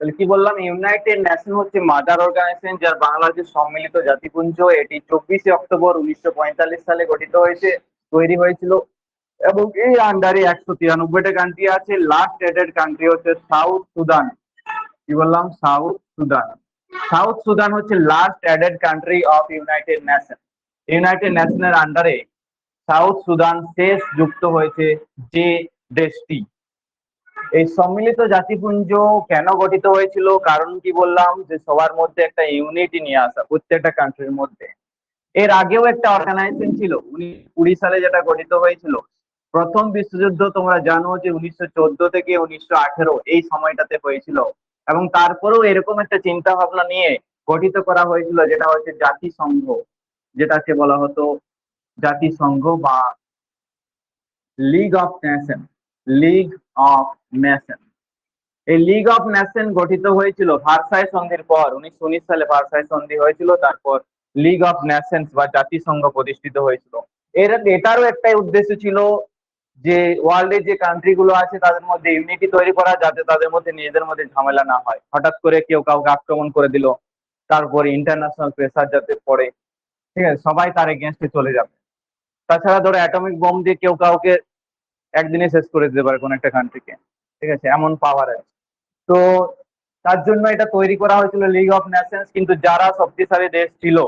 তাহলে কি বললাম, ইউনাইটেড নেশন হচ্ছে মাদার অর্গানাইজেশন, যার বাংলা হচ্ছে সম্মিলিত জাতিপুঞ্জ। এটি 24শে অক্টোবর 1945 সালে গঠিত হয়েছে, তৈরি হয়েছিল। এবং এই আন্ডারে 193টা কান্ট্রি আছে। লাস্ট এডেড কান্ট্রি হচ্ছে সাউথ সুদান। কি বললাম, সাউথ সুদান। সাউথ সুদান হচ্ছে last added country of United Nation. United নেশনের আন্ডারে সাউথ সুদান শেষ যুক্ত হয়েছে যে দেশটি। এই সম্মিলিত জাতিপুঞ্জ কেন গঠিত হয়েছিল, কারণ কি বললাম, যে সবার মধ্যে একটা ইউনিটি নিয়ে আসা, প্রত্যেকটা কান্ট্রির মধ্যে। এর আগেও একটা অর্গানাইজেশন ছিল 1920 সালে, যেটা গঠিত হয়েছিল। প্রথম বিশ্বযুদ্ধ তোমরা জানো যে 1914 থেকে 1918 এই সময়টাতে হয়েছিল। এবং তারপরেও এরকম একটা চিন্তা ভাবনা নিয়ে গঠিত করা হয়েছিল, যেটা হচ্ছে জাতিসংঘ, যেটাকে বলা হতো জাতিসংঘ বা league of nation. League of nation, এই লিগ অফ নেশন গঠিত হয়েছিল ভার্সাই সন্ধির পর। 1919 সালে ভার্সাই সন্ধি হয়েছিল, তারপর লিগ অফ নেশনস বা জাতিসংঘ প্রতিষ্ঠিত হয়েছিল। এটারও একটাই উদ্দেশ্য ছিল যে ওয়ার্ল্ডের যে কান্ট্রি গুলো আছে তাদের মধ্যে ইউনিটি তৈরি করা, যাতে তাদের মধ্যে নিজেদের মধ্যে ঝামেলা না হয়। হঠাৎ করে কেউ কাউকে আক্রমণ করে দিল, তারপরে ইন্টারন্যাশনাল প্রেসার যাতে পড়ে, ঠিক আছে, সবাই তার এগেনস্টে চলে যাবে। তাছাড়া ধরো অ্যাটমিক বোম দিয়ে কেউ কাউকে একদিনে শেষ করে দিতে পারে কোন একটা কান্ট্রিকে, ঠিক আছে, এমন পাওয়ার আছে। তো তার জন্য এটা তৈরি করা হয়েছিল লিগ অফ নেশনস। কিন্তু যারা শক্তিশালী দেশ ছিল,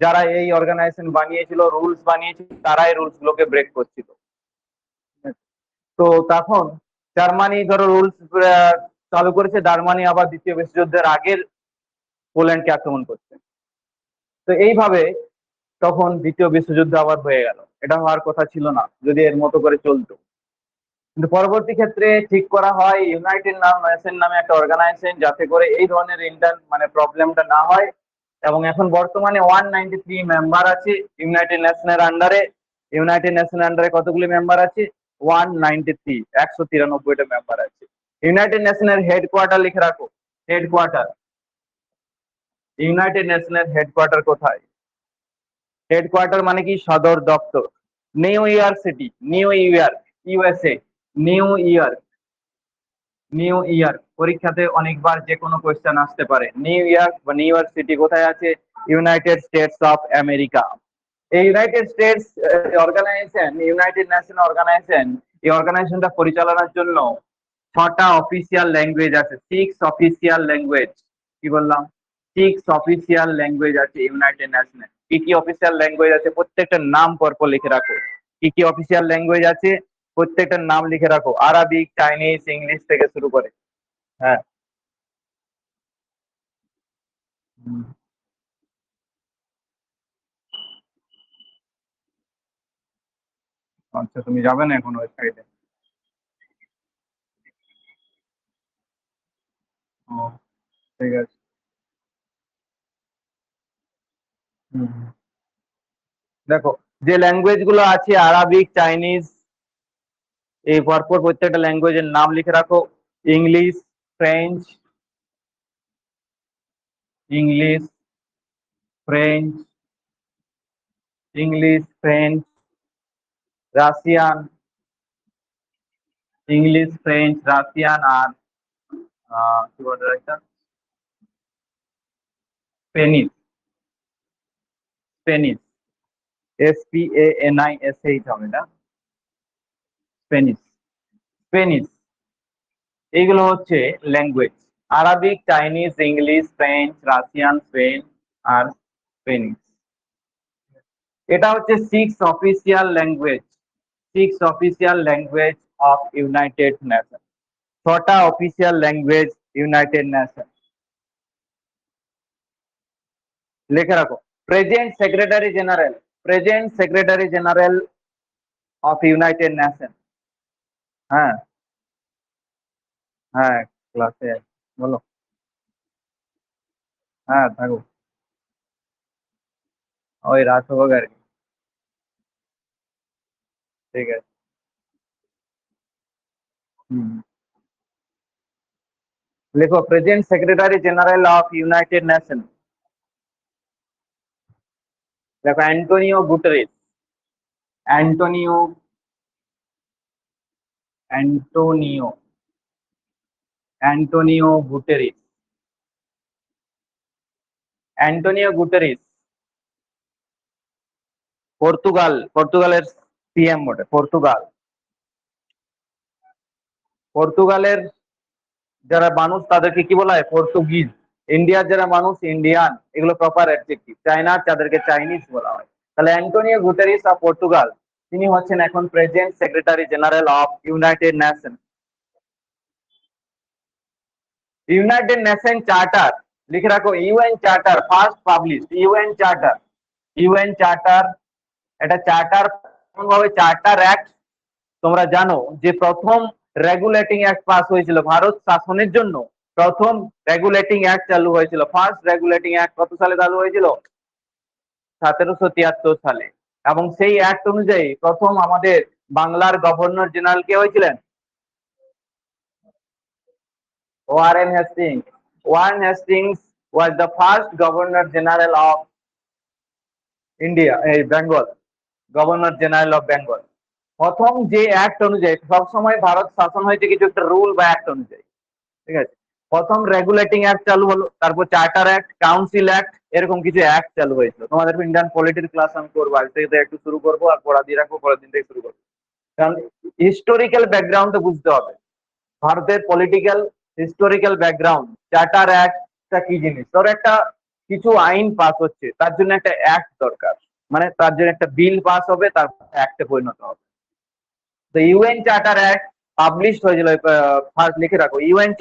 যারা এই অর্গানাইজেশন বানিয়েছিল, রুলস বানিয়েছিল, তারা এই রুলস গুলোকে ব্রেক করছিল। তো তখন জার্মানি ধরো রুলস চালু করেছে, জার্মানি আবার দ্বিতীয় বিশ্বযুদ্ধের আগের পোল্যান্ডকে আক্রমণ করছে। তো এইভাবে তখন দ্বিতীয় বিশ্বযুদ্ধ আবার হয়ে গেল। এটা হওয়ার কথা ছিল না যদি এর মতো করে চলতো। কিন্তু পরবর্তী ক্ষেত্রে ঠিক করা হয় ইউনাইটেড নেশন নামে একটা অর্গানাইজেশন, যাতে করে এই ধরনের প্রবলেমটা না হয়। এবং এখন বর্তমানে 193 মেম্বার আছে ইউনাইটেড নেশনের আন্ডারে। ইউনাইটেড নেশনের আন্ডারে কতগুলি মেম্বার আছে? 193, 193টা মেম্বার আছে। ইউনাইটেড নেশনের হেডকোয়ার্টার লিখে রাখো। হেডকোয়ার্টার, ইউনাইটেড নেশনের হেডকোয়ার্টার কোথায়? হেডকোয়ার্টার মানে কি? সদর দপ্তর। New York City, New York, USA. New York, New York পরীক্ষাতে অনেকবার যে কোনো কোয়েশ্চেন আসতে পারে। নিউ ইয়র্ক বা নিউ ইয়র্ক সিটি কোথায় আছে? United States of America. এই United States organisation, United Nation organisation, এই অর্গানাইজেশনটা পরিচালনার জন্য 6টা অফিসিয়াল ল্যাঙ্গুয়েজ আছে। 6 অফিসিয়াল ল্যাঙ্গুয়েজ। কি বললাম? 6 অফিসিয়াল ল্যাঙ্গুয়েজ আছে ইউনাইটেড নেশনে। কি কি অফিসিয়াল ল্যাঙ্গুয়েজ আছে প্রত্যেকটার নাম পরপর লিখে রাখো। কি কি অফিসিয়াল ল্যাঙ্গুয়েজ আছে প্রত্যেকটার নাম লিখে রাখো। আরবিক, চাইনিজ, ইংলিশ থেকে শুরু করে। হ্যাঁ। আচ্ছা, তুমি যাবে না এখন ওয়েবসাইটে? ও, ঠিক আছে। হুম হুম। দেখো, যে ল্যাঙ্গুয়েজ গুলো আছে আরবিক, চাইনিজ, এই পরপর প্রত্যেকটা ল্যাঙ্গুয়েজের নাম লিখে রাখো। English, French, English, French, English, French, Russian, English, French, Russian, আর কি বলে একটা স্পেনিশ। স্পেনিশ, SPANISH হবে না? Spanish, Spanish. এইগুলো হচ্ছে language. Arabic, Chinese, English, French, Russian, Spain আর স্পেনিশ। এটা হচ্ছে 6 official language. 6 official language of United Nation. 6টা অফিসিয়াল ল্যাঙ্গুয়েজ ইউনাইটেড নেশন। লিখে রাখো। Present secretary general, present secretary general of United Nation. হ্যাঁ হ্যাঁ, ক্লাসে বলো। হ্যাঁ, থাকো। ওই রাত হোক আর কি। ঠিক আছে। হুম। লিখো, present secretary general of United Nation. দেখো, Antonio Guterres. Antonio, Antonio, Antonio Guterres. Antonio Guterres, পর্তুগালের পিএম বটে। পর্তুগালের যারা মানুষ তাদেরকে কি বলা হয়? পর্তুগিজ। ইন্ডিয়ার যারা মানুষ ইন্ডিয়ান, এগুলো প্রপার অ্যাডজেক্টিভ। চায়নার যাদেরকে চাইনিজ বলা হয়। তাহলে অ্যান্টোনিও গুটেরিস অফ পর্তুগাল, তিনি হচ্ছেন এখন present secretary general of United Nation. United nation charter, লিখে রাখো UN charter first publish. UN charter, এটা চার্টার ভাবে চার্টার অ্যাক্ট। তোমরা জানো যে প্রথম রেগুলেটিং অ্যাক্ট পাস হয়েছিল ভারত শাসনের জন্য। প্রথম রেগুলেটিং অ্যাক্ট চালু হয়েছিল, ফার্স্ট রেগুলেটিং অ্যাক্ট কত সালে চালু হয়েছিল? 1773 সালে। এবং সেই অ্যাক্ট অনুযায়ী প্রথম আমাদের বাংলার গভর্নর জেনারেল কে হয়েছিলেন? Warren Hastings. Warren Hastings was the first governor general of India, Bengal, governor general of Bengal. প্রথম যে অ্যাক্ট অনুযায়ী, সবসময় ভারত শাসন হয়েছে কিছু একটা রুল বা অ্যাক্ট অনুযায়ী, ঠিক আছে? প্রথম রেগুলেটিং অ্যাক্ট চালু হলো, তারপর চার্টার অ্যাক্ট, কাউন্সিল অ্যাক্ট, এরকম কিছু অ্যাক্ট চালু হয়েছিল। তোমাদের ইন্ডিয়ান পলিটির ক্লাস আমি করবো, আজ থেকে একটু শুরু করবো আর পড়া দিয়ে রাখবো, পরের দিন থেকে শুরু করবো। কারণ হিস্টোরিক্যাল ব্যাকগ্রাউন্ডটা বুঝতে হবে, ভারতের পলিটিক্যাল হিস্টোরিক্যাল ব্যাকগ্রাউন্ড। চার্টার অ্যাক্টটা কি জিনিস? ধর একটা কিছু আইন পাস হচ্ছে, তার জন্য একটা অ্যাক্ট দরকার, মানে তার জন্য একটা বিল পাস হবে, তারপর অ্যাক্টে পরিণত হবে। তো ইউএন চার্টার অ্যাক্ট পাবলিশ হয়েছিল, ফার্স্ট লিখে রাখো ইউএন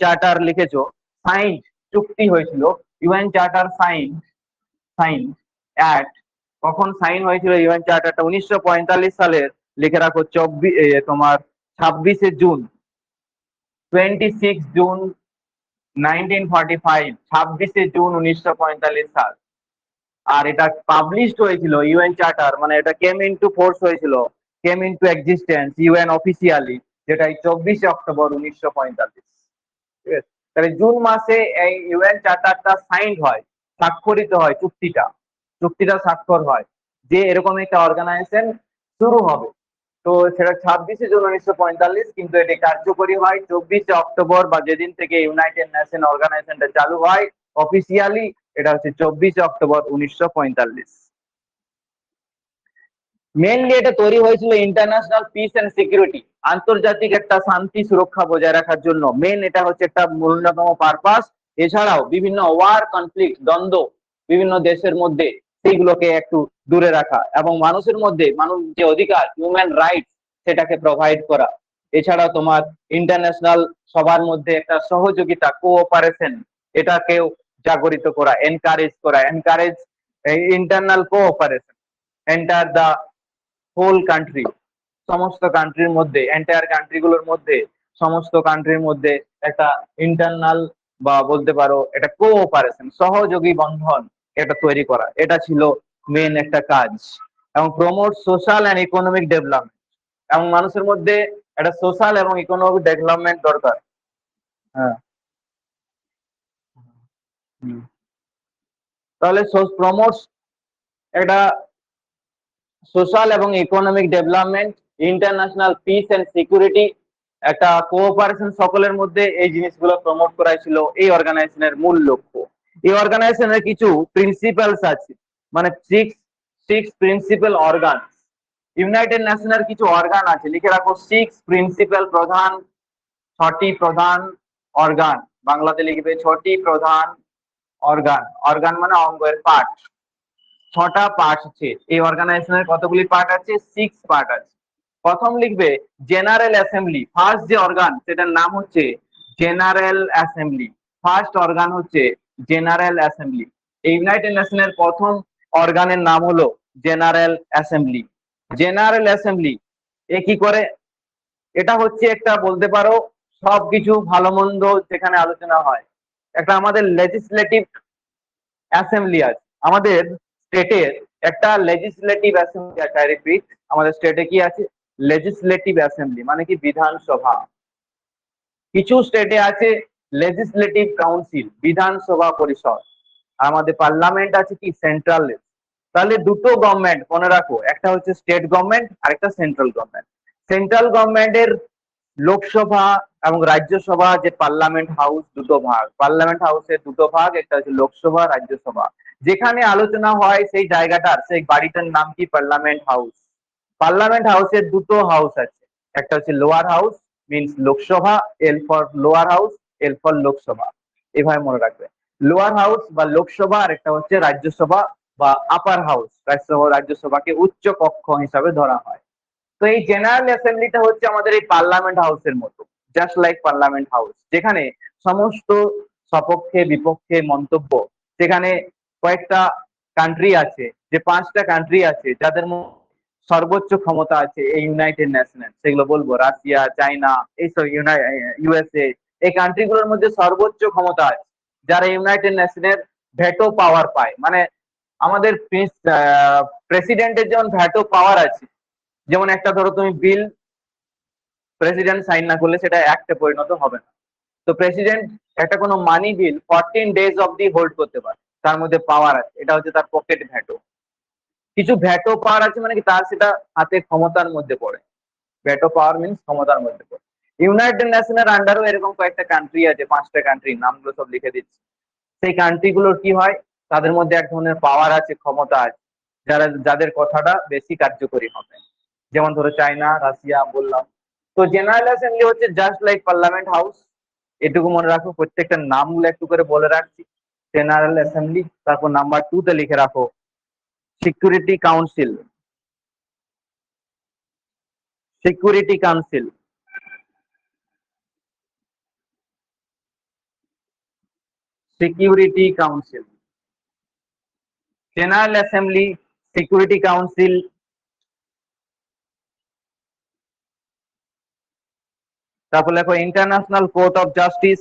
চার্টার লিখেছো, সাইন, চুক্তি হয়েছিল। ইউএন চার্টার সাইন অ্যাক্ট, কখন সাইন হয়েছিল ইউএন চার্টারটা? 1945 সালের, লিখে রাখো 26 জুন 1945, 26 জুন 1945 সাল। আর এটা পাবলিশড হয়েছিল ইউএন চার্টার, মানে এটা কেম ইনটু ফোর্স হয়েছিল, came into existence UN officially, যেটা 24 অক্টোবর 1945। ঠিক আছে? তাহলে জুন মাসে এই ইউএন চার্টারটা সাইন্ড হয়, স্বাক্ষরিত হয়, চুক্তিটা স্বাক্ষর হয় যে এরকম একটা অর্গানাইজেশন শুরু হবে। তো সেটা 26 জুন 1945, কিন্তু এটি কার্যকরী হয় 24 অক্টোবর, বা যেদিন থেকে ইউনাইটেড নেশন অর্গানাইজেশনটা চালু হয় অফিসিয়ালি, এটা হচ্ছে 24 অক্টোবর 1945। মেনলি এটা তৈরি হয়েছিল ইন্টারন্যাশনাল পিস এন্ড সিকিউরিটি, আন্তর্জাতিক একটা শান্তি সুরক্ষা বজায় রাখার জন্য। মেন এটা হচ্ছে একটা ন্যূনতম পারপাস। এছাড়াও বিভিন্ন ওয়ার, কনফ্লিক্ট, দ্বন্দ্ব বিভিন্ন দেশের মধ্যে, সেইগুলোকে একটু দূরে রাখা, এবং মানুষের মধ্যে মানুষ যে অধিকার, হিউম্যান রাইটস, সেটাকে প্রোভাইড করা। এছাড়া তোমার ইন্টারন্যাশনাল সবার মধ্যে একটা সহযোগিতা, কোঅপারেশন, এটাকেও জাগরিত করা, encourage internal cooperation entire the whole country, সমস্ত কান্ট্রির মধ্যে, এন্টায়ার কান্ট্রিগুলোর মধ্যে, সমস্ত কান্ট্রির মধ্যে একটা ইন্টারনাল বা বলতে পারো এটা কোঅপারেশন, সহযোগী বন্ধন এটা তৈরি করা, এটা ছিল মেন একটা কাজ। এবং promote social and economic development, এবং মানুষের মধ্যে একটা সোশ্যাল এবং ইকোনমিক ডেভেলপমেন্ট দরকার। হ্যাঁ, তাহলে প্রমোট একটা সোশ্যাল এবং economic development, international peace and security, একটা কোঅপারেশন সকলের মধ্যে, এই জিনিসগুলো প্রমোট করাই ছিল এই অর্গানাইজেশনের মূল লক্ষ্য। এই অর্গানাইজেশনের কিছু প্রিন্সিপালস আছে, মানে সিক্স প্রিন্সিপাল অর্গান। ইউনাইটেড নেশনের কিছু অর্গান আছে, লিখে রাখো 6 প্রিন্সিপাল, প্রধান 6টি প্রধান অর্গান। বাংলাতে লিখবে 6টি প্রধান অর্গান। অর্গান মানে অঙ্গের পার্ট। 6টা পার্ট আছে এই অর্গানাইজেশনের। কতগুলি পার্ট আছে? 6 পার্ট আছে। প্রথম লিখবে জেনারেল অ্যাসেম্বলি, ফার্স্ট যে অর্গান সেটার নাম হচ্ছে জেনারেল অ্যাসেম্বলি। ফার্স্ট অর্গান হচ্ছে জেনারেল অ্যাসেম্বলি। ইউনাইটেড নেশনের প্রথম অর্গানের নাম হলো জেনারেল অ্যাসেম্বলি। জেনারেল অ্যাসেম্বলি এ কি করে? এটা হচ্ছে একটা বলতে পারো সবকিছু ভালো মন্দ যেখানে আলোচনা হয়। একটা আমাদের লেজিসলেটিভ অ্যাসেম্বলি আছে, আমাদের স্টেটের একটা লেজিসলেটিভ অ্যাসেম্বলি আছে। আই রিপিট, আমাদের স্টেটে কি আছে? লেজিসলেটিভ অ্যাসেম্বলি, মানে কি বিধানসভা। কিছু স্টেটে আছে লেজিসলেটিভ কাউন্সিল, বিধানসভা পরিষদ। আমাদের পার্লামেন্ট আছে কি? সেন্ট্রাল। তাহলে দুটো গভর্নমেন্ট মনে রাখো, একটা হচ্ছে স্টেট গভর্নমেন্ট আর একটা সেন্ট্রাল গভর্নমেন্ট। সেন্ট্রাল গভর্নমেন্টের লোকসভা এবং রাজ্যসভা যে পার্লামেন্ট হাউস দুটো ভাগ, পার্লামেন্ট হাউসের দুটো ভাগ, একটা হচ্ছে লোকসভা, রাজ্যসভা। যেখানে আলোচনা হয় সেই জায়গাটার, সেই বাড়িটার নাম কি? Parliament house. পার্লামেন্ট হাউসের দুটো হাউস আছে, একটা হচ্ছে lower house means Lok Sabha, L for lower house, L for Lok Sabha, এভাবে মনে রাখবে। লোয়ার হাউস বা লোকসভা, আর একটা হচ্ছে রাজ্যসভা বা আপার হাউস। রাজ্যসভাকে উচ্চ কক্ষ হিসাবে ধরা হয়। তো এই জেনারেল অ্যাসেম্বলিটা হচ্ছে আমাদের এই পার্লামেন্ট হাউসের মতো, জাস্ট লাইক পার্লামেন্ট হাউস, যেখানে সমস্ত সপক্ষে বিপক্ষে মন্তব্য, সেখানে কয়েকটা কান্ট্রি আছে, যে 5টা কান্ট্রি আছে যাদের সর্বোচ্চ ক্ষমতা আছে এই ইউনাইটেড নেশনের, সেগুলো বলবো রাশিয়া, চায়না, এইসব ইউএসএ, এই কান্ট্রিগুলোর মধ্যে সর্বোচ্চ ক্ষমতা আছে, যারা ইউনাইটেড নেশনের ভেটো পাওয়ার পায়। মানে আমাদের প্রেসিডেন্টের যেমন ভেটো পাওয়ার আছে, যেমন একটা ধরো তুমি বিল প্রেসিডেন্ট সাইন না করলে সেটা অ্যাক্টে পরিণত হবে না। তো প্রেসিডেন্ট একটা কোনো মানি বিল 14 ডেজ অবধি হোল্ড করতে পারে, তার মধ্যে পাওয়ার আছে, এটা হচ্ছে তার পকেট ভ্যাটো। কিছু ভ্যাটো পাওয়ার আছে মানে কি, তার সেটা হাতে ক্ষমতার মধ্যে পড়ে। ভ্যাটো পাওয়ার মিনস ক্ষমতার মধ্যে পড়ে। ইউনাইটেড নেশনের আন্ডারও এরকম কয়েকটা কান্ট্রি আছে, 5টা কান্ট্রির নামগুলো সব লিখে দিচ্ছি। সেই কান্ট্রিগুলোর কি হয়, তাদের মধ্যে এক ধরনের পাওয়ার আছে, ক্ষমতা আছে, যাদের কথাটা বেশি কার্যকরী হবে। যেমন ধরো চায়না, রাশিয়া বললাম। তো জেনারেল অ্যাসেম্বলি হচ্ছে জাস্ট লাইক পার্লামেন্ট হাউস, এটুকু মনে রাখো। প্রত্যেকটা নামগুলো একটু করে বলে রাখছি। জেনারেল অ্যাসেম্বলি, তারপর নাম্বার 2 তে লিখে রাখো security council, security council, security council, general assembly, security council. তারপর লেখো international court of justice,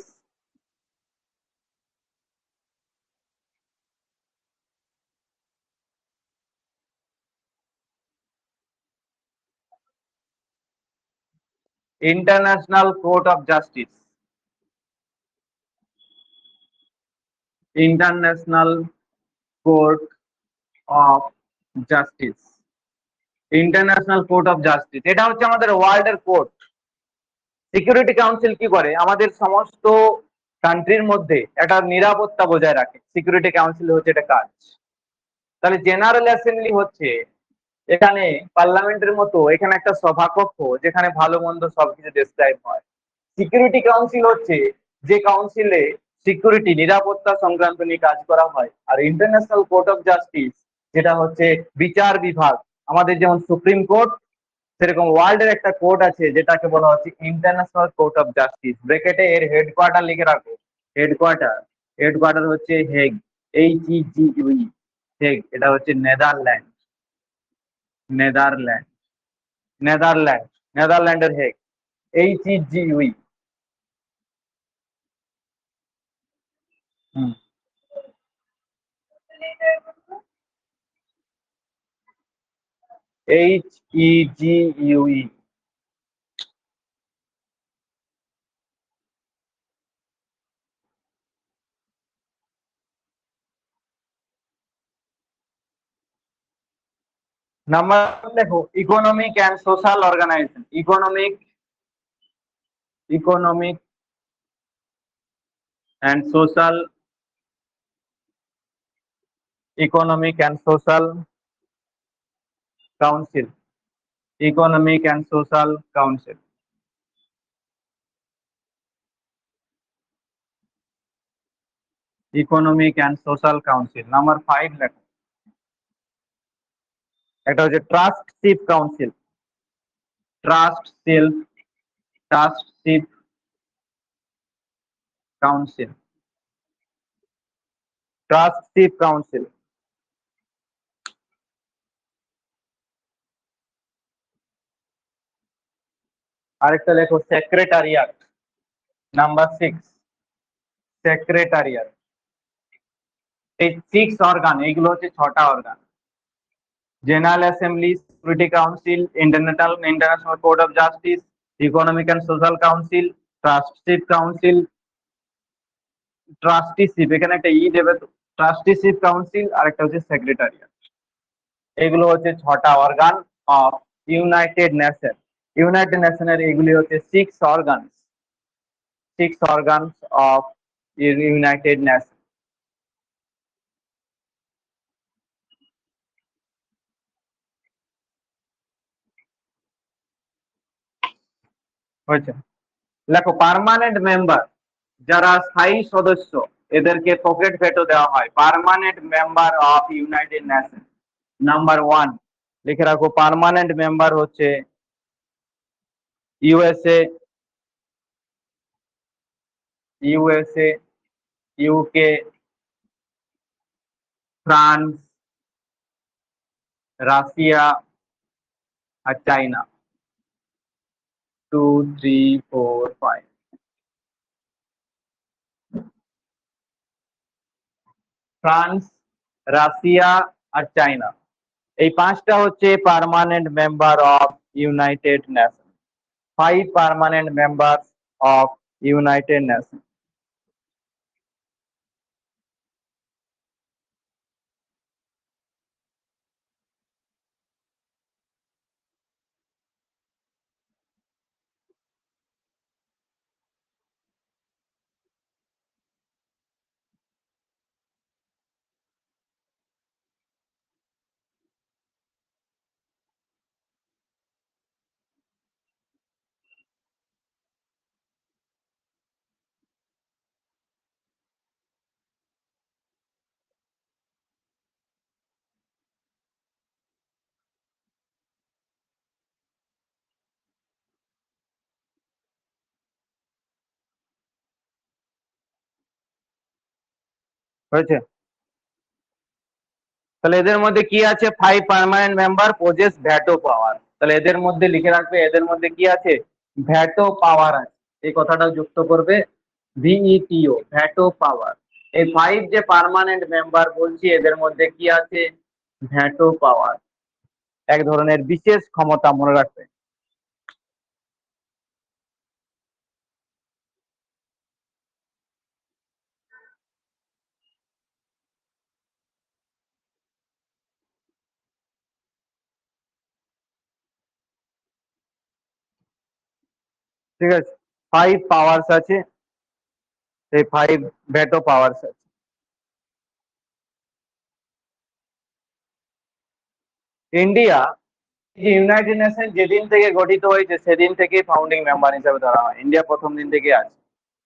international court of justice, international court of justice, international court of justice, এটা হচ্ছে আমাদের ওয়ার্ল্ডের কোর্ট। সিকিউরিটি কাউন্সিল কি করে, আমাদের সমস্ত কান্ট্রির মধ্যে একটা নিরাপত্তা বজায় রাখে। সিকিউরিটি কাউন্সিল হচ্ছে এটা কাজ। তাহলে জেনারেল অ্যাসেম্বলি হচ্ছে এখানে পার্লামেন্টের মতো, এখানে একটা সভাকক্ষ যেখানে ভালো মন্দ সবকিছু ডেসক্রাইব হয়। সিকিউরিটি কাউন্সিল হচ্ছে যে কাউন্সিলে সিকিউরিটি, নিরাপত্তা সংক্রান্ত নিয়ে কাজ করা হয়। আর ইন্টারন্যাশনাল কোর্ট অফ জাস্টিস যেটা হচ্ছে বিচার বিভাগ। আমাদের যেমন সুপ্রিম কোর্ট, সেরকম ওয়ার্ল্ডের একটা কোর্ট আছে যেটাকে বলা হচ্ছে ইন্টারন্যাশনাল কোর্ট অফ জাস্টিস। ব্র্যাকেটে এর হেডকোয়ার্টার লিখে রাখো। হেডকোয়ার্টার, হেডকোয়ার্টার হচ্ছে হেগ, HEGUE, হেগ। এটা হচ্ছে নেদারল্যান্ড, নেদারল্যান্ড, নেদারল্যান্ড, নেদারল্যান্ডের হেগ, HEGUE। হুম, HEGUE। নাম্বার দেখো, economic and social organisation, economic and social, economic and social council, economic and social council, economic and social council. Number 5 লেখো, একটা হচ্ছে trusteeship council, trusteeship, trusteeship council, trusteeship council. আরেকটা লেখো সেক্রেটারিয়াট, number 6, সেক্রেটারিয়াট। এই 6 organ, এইগুলো হচ্ছে 6টা organ. General assembly, security council, international court of justice, economic and social council, trusteeship council, trusteeship, এখানে একটা ই দেবে তো, ট্রাস্টিশিপ কাউন্সিল, আর একটা হচ্ছে সেক্রেটারিয়াট। এগুলো হচ্ছে 6টা organ of United Nation. United নেশনের এগুলি হচ্ছে 6 organ. 6 organs of United Nations. হয়েছে? লেখো পার্মানেন্ট মেম্বার যারা স্থায়ী সদস্য এদেরকে পকেট ভেটো দেওয়া হয়। Permanent member of United nation number 1 লিখে রাখো। পার্মানেন্ট মেম্বার হচ্ছে ইউএসএ, ইউকে, ফ্রান্স, রাশিয়া আর চাইনা। 2, 3, 4, 5। ফ্রান্স, রাশিয়া আর চাইনা, এই 5টা হচ্ছে permanent member of United nation. 5 permanent member of United nation. হয়েছে? তাহলে এদের মধ্যে কি আছে? 5 পার্মানেন্ট মেম্বার পজেস ভ্যাটো পাওয়ার। তাহলে এদের মধ্যে লিখে রাখবে, এদের মধ্যে কি আছে? ভ্যাটো পাওয়ার আছে। এই কথাটা যুক্ত করবে, ভিইটিও, ভ্যাটো পাওয়ার। এই 5 যে পার্মানেন্ট মেম্বার বলছি এদের মধ্যে কি আছে? ভ্যাটো পাওয়ার, এক ধরনের বিশেষ ক্ষমতা, মনে রাখবে। ঠিক আছে? 5 পাওয়ার্স আছে, এই 5 ভেটো পাওয়ার্স আছে। ইন্ডিয়া যে ইউনাইটেড নেশন যেদিন থেকে গঠিত হয়েছে সেদিন থেকে ফাউন্ডিং মেম্বার হিসেবে ধরা হয়। ইন্ডিয়া প্রথম দিন থেকে আছে।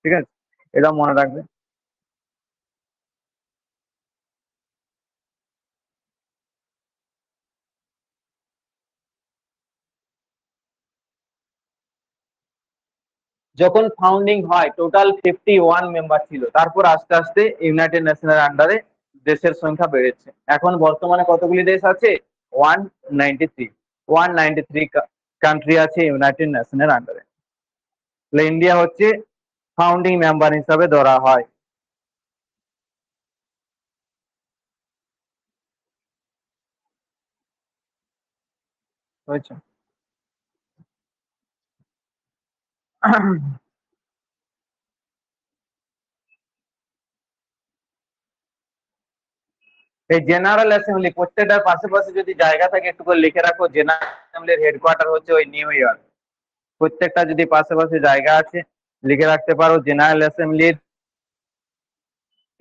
ঠিক আছে? এটা মনে রাখবে। যখন ফাউন্ডিং হয় টোটাল 51 মেম্বার ছিল, তারপর আস্তে আস্তে ইউনাইটেড নেশনের আন্ডারে দেশের সংখ্যা বেড়েছে। এখন বর্তমানে কতগুলি দেশ আছে? 193। 193 কান্ট্রি আছে ইউনাইটেড নেশনের আন্ডারে। তাহলে ইন্ডিয়া হচ্ছে ফাউন্ডিং মেম্বার হিসাবে ধরা হয়। হয়েছে? এই জেনারেল অ্যাসেম্বলি প্রত্যেকটার পাশে যদি জায়গা থাকে একটু করে লিখে রাখো। জেনারেল অ্যাসেম্বলির হেডকোয়ার্টার হচ্ছে ওই নিউ ইয়র্ক। প্রত্যেকটা যদি পাশে জায়গা আছে লিখে রাখতে পারো, জেনারেল অ্যাসেম্বলির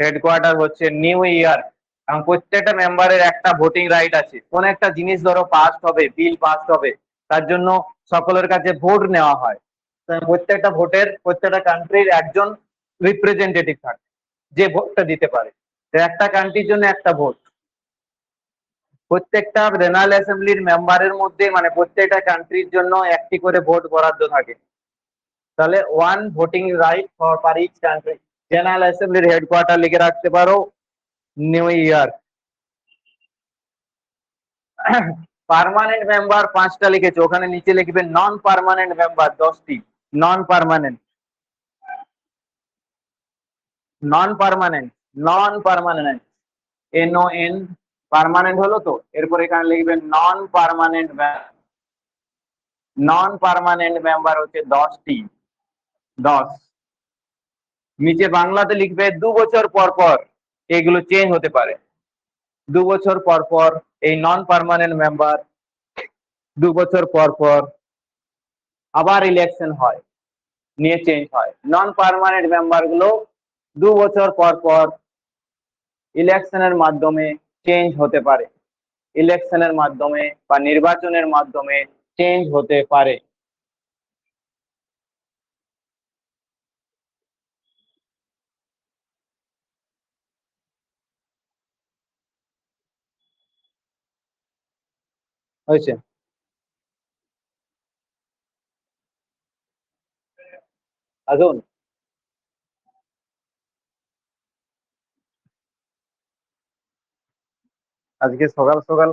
হেডকোয়ার্টার হচ্ছে নিউ ইয়র্ক। এবং প্রত্যেকটা মেম্বারের একটা ভোটিং রাইট আছে। কোন একটা জিনিস ধরো পাস হবে, বিল পাস হবে, তার জন্য সকলের কাছে ভোট নেওয়া হয়। প্রত্যেকটা ভোটের, প্রত্যেকটা কান্ট্রির একজন রিপ্রেজেন্টেটিভ থাকে যে ভোটটা দিতে পারে। একটা কান্ট্রির জন্য একটা ভোট। প্রত্যেকটা জেনারেল অ্যাসেম্বলির মেম্বারের মধ্যে, মানে প্রত্যেকটা কান্ট্রির জন্য একটি করে ভোট বরাদ্দ থাকে। তাহলে 1 voting right for per each country. General অ্যাসেম্বলির হেডকোয়ার্টার লিখে রাখতে পারো নিউ ইয়র্ক। পার্মানেন্ট মেম্বার 5টা লিখেছে, ওখানে নিচে লিখবে নন পার্মানেন্ট মেম্বার 10টি। নন পার্মানেন্ট, নন পার্মানেন্ট, নন পার্মানেন্ট, NON, পার্মানেন্ট হলো তো, এরপর এখানে লিখবে নন পার্মানেন্ট। নন পার্মানেন্ট মেম্বার হচ্ছে 10টি। 10। নিচে বাংলাতে লিখবে 2 বছর পর পর এগুলো চেঞ্জ হতে পারে। 2 বছর পর পর এই নন পার্মানেন্ট মেম্বার 2 বছর পর পর আবার ইলেকশন হয়। নিয়ে চেঞ্জ হয়। নন পার্মানেন্ট মেম্বার গুলো 2 বছর পর পর ইলেকশনের মাধ্যমে চেঞ্জ হতে পারে, ইলেকশনের মাধ্যমে বা নির্বাচনের মাধ্যমে চেঞ্জ হতে পারে। হয়েছে? আসুন। আজকে সকাল সকাল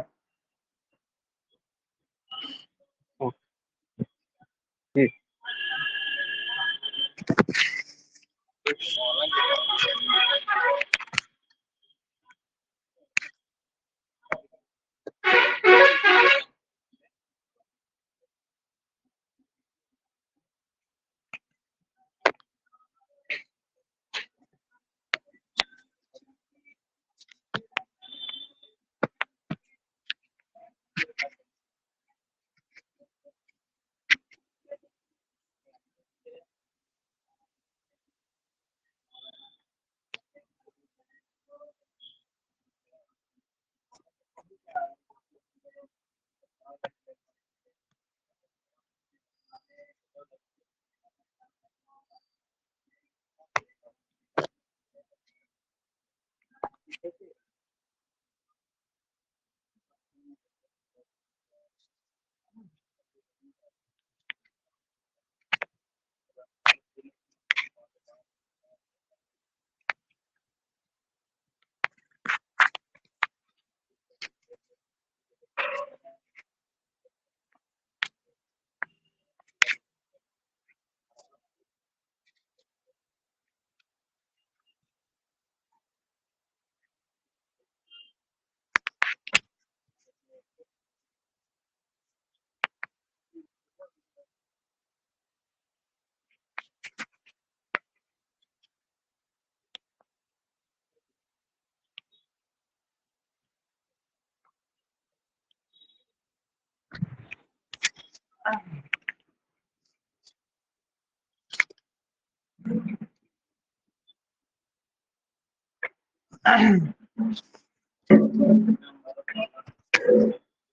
কি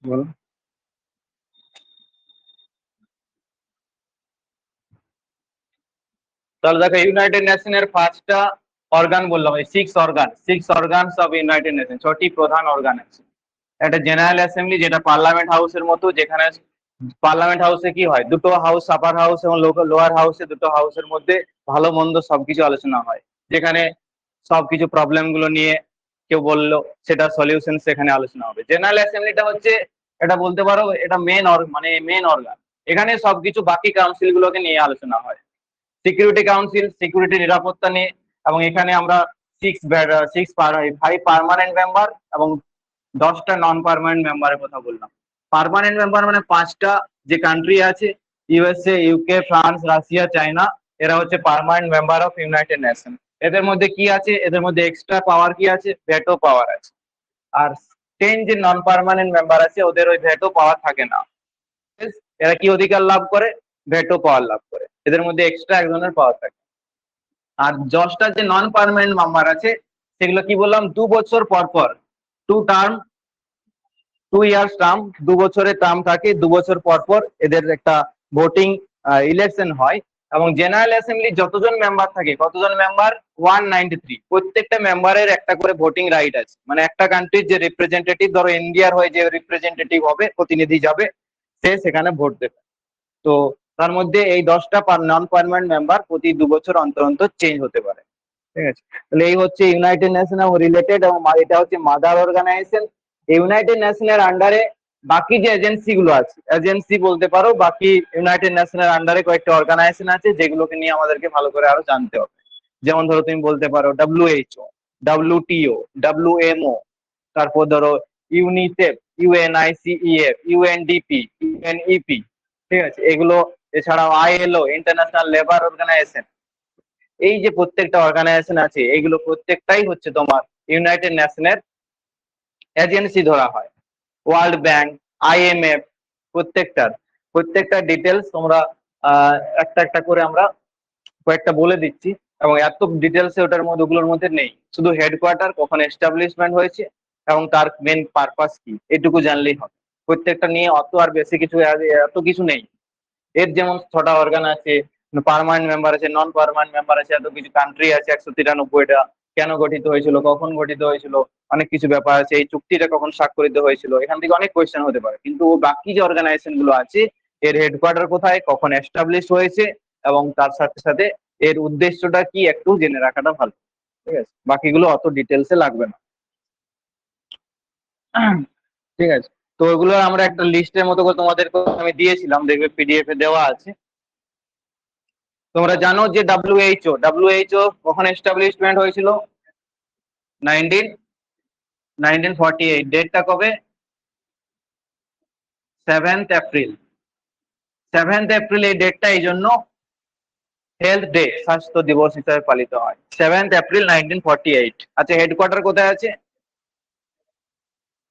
বলো। তাহলে দেখো, ইউনাইটেড নেশনের 5টা অর্গান বললাম, এই 6 অর্গানস অফ ইউনাইটেড নেশন, 6টি প্রধান অর্গান আছে। একটা জেনারেল অ্যাসেম্বলি, যেটা পার্লামেন্ট হাউসের মতো, যেখানে পার্লামেন্ট হাউসে কি হয়, দুটো হাউস, আপার হাউস এবং লোয়ার হাউসে, দুটো হাউসের মধ্যে ভালো মন্দ সবকিছু আলোচনা হয়, যেখানে সবকিছু প্রবলেম গুলো নিয়ে কেউ বললো সেটা সলিউশন সেখানে আলোচনা হবে। জেনারেল অ্যাসেম্বলিটা হচ্ছে, এটা বলতে পারো এটা মেন অর্গান, এখানে সবকিছু বাকি কাউন্সিল গুলোকে নিয়ে আলোচনা হয়। সিকিউরিটি কাউন্সিল, সিকিউরিটি নিরাপত্তা নিয়ে, এবং এখানে আমরা 5 পার্মানেন্ট মেম্বার এবং 10টা নন পার্মানেন্ট মেম্বারের কথা বললাম। পার্মানেন্ট মেম্বার মানে 5টা যে কান্ট্রি আছে, USA, UK, France, Russia, China, এরা হচ্ছে permanent member of United nation. এদের মধ্যে কি আছে, এদের মধ্যে এক্সট্রা পাওয়ার কি আছে, ভেটো পাওয়ার আছে। আর 10 যে নন পার্মানেন্ট মেম্বার আছে, ওদের ওই ভেটো পাওয়ার থাকে না। এরা কি অধিকার লাভ করে, ভেটো পাওয়ার লাভ করে, এদের মধ্যে এক্সট্রা একজনের পাওয়ার থাকে। আর 10টা যে নন পার্মানেন্ট মেম্বার আছে, সেগুলো কি বললাম, 2 বছর পর পর, 2 ইয়ার্স টার্ম, 2 বছরের টার্ম থাকে, 2 বছর পর পর এদের একটা ভোটিং ইলেকশন হয়। এবং জেনারেল অ্যাসেম্বলি যতজন মেম্বার থাকে, কতজন মেম্বার, 193, প্রত্যেকটা মেম্বারের একটা করে ভোটিং রাইট আছে। মানে একটা কান্ট্রির যে রিপ্রেজেন্টেটিভ, ধরো ইন্ডিয়ার হয়ে যে রিপ্রেজেন্টেটিভ হবে, প্রতিনিধি যাবে, সে সেখানে ভোট দেবে। তো তার মধ্যে এই 10টা নন পার্মানেন্ট মেম্বার প্রতি 2 বছর অন্তর অন্তর চেঞ্জ হতে পারে। ঠিক আছে, তাহলে এই হচ্ছে ইউনাইটেড নেশন এবং রিলেটেড, এবং এটা হচ্ছে মাদার অর্গানাইজেশন। ইউনাইটেড নেশনের আন্ডারে বাকি যে এজেন্সি গুলো আছে, এজেন্সি বলতে পারো, বাকি ইউনাইটেড নেশনের আন্ডারে কয়েকটা অর্গানাইজেশন আছে, যেগুলোকে নিয়ে আমাদেরকে ভালো করে আরো জানতে হবে। যেমন ধরো তুমি বলতে পারো WHO, WTO, WMO, তারপর ধরো ইউনিসেফ, UNICEF, UNDP, UNEP, ঠিক আছে এগুলো। এছাড়াও ILO, ইন্টারন্যাশনাল লেবার অর্গানাইজেশন। এই যে প্রত্যেকটা অর্গানাইজেশন আছে, এগুলো প্রত্যেকটাই হচ্ছে তোমার ইউনাইটেড নেশনের এজেন্সি ধরা হয়। ওয়ার্ল্ড ব্যাংক, IMF, প্রত্যেকটা ডিটেলস তোমরা একটা একটা করে আমরা কয়েকটা বলে দিচ্ছি, এবং এত ডিটেলসে ওগুলোর মধ্যে নেই, শুধু হেডকোয়ার্টার, কখন এস্টাবলিশমেন্ট হয়েছে এবং তার মেন পারপাস কি, এটুকু জানলেই হবে। প্রত্যেকটা নিয়ে অত আর বেশি কিছু এত কিছু নেই। এর যেমন 6টা অর্গান আছে, পার্মানেন্ট মেম্বার আছে, নন পার্মানেন্ট মেম্বার আছে, এত কিছু কান্ট্রি আছে 193টা, কেন গঠিত হয়েছিল, কখন গঠিত হয়েছিল, অনেক কিছু ব্যাপার আছে, এই চুক্তিটা কখন স্বাক্ষরিত হয়েছিল, এখান থেকে অনেক কোয়েশ্চেন হতে পারে। কিন্তু বাকি যে অর্গানাইজেশন গুলো আছে, এর হেডকোয়ার্টার কোথায়, কখন এস্টাবলিশ হয়েছে, এবং তার সাথে সাথে এর উদ্দেশ্যটা কি একটু জেনে রাখাটা ভালো। ঠিক আছে, বাকিগুলো অত ডিটেলসে লাগবে না। ঠিক আছে, তো ওগুলো আমরা একটা লিস্টের মতো করে তোমাদের আমি দিয়েছিলাম, দেখবে পিডিএফ এ দেওয়া আছে। তোমরা জানো যে ডব্লিউএইচও কখন এস্টাবলিশমেন্ট হয়েছিল? 1948। ডেটটা কবে? 7th April. 7th এপ্রিল এই ডেটটা এই জন্য হেলথ ডে, স্বাস্থ্য দিবস হিসাবে পালিত হয়, 7th এপ্রিল 1948। আচ্ছা, হেডকোয়ার্টার কোথায় আছে?